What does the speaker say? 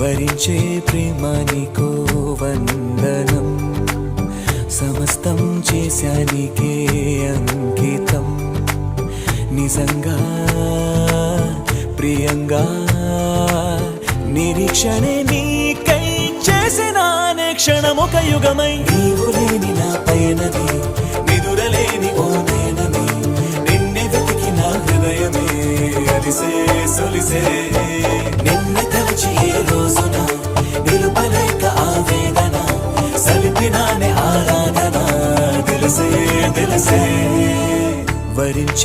వరించే ప్రేమ నీకో వందనం, సమస్తం చేశానికే అంకితం. నిజంగా ప్రియంగా నిరీక్షణే నీకై చేసిన క్షణమొక యుగమై, నీవు లేని నా పయనమే నిదురలేని ఓ నయనమే, నిన్నే వెతికి నా హృదయమే అలిసే సొలిసే. నిన్ను తలచి ఏ రోజున నిలుపలేక ఆవేదన, సలిపినానే ఆరాధన తెలిసే తెలిసే. వరించి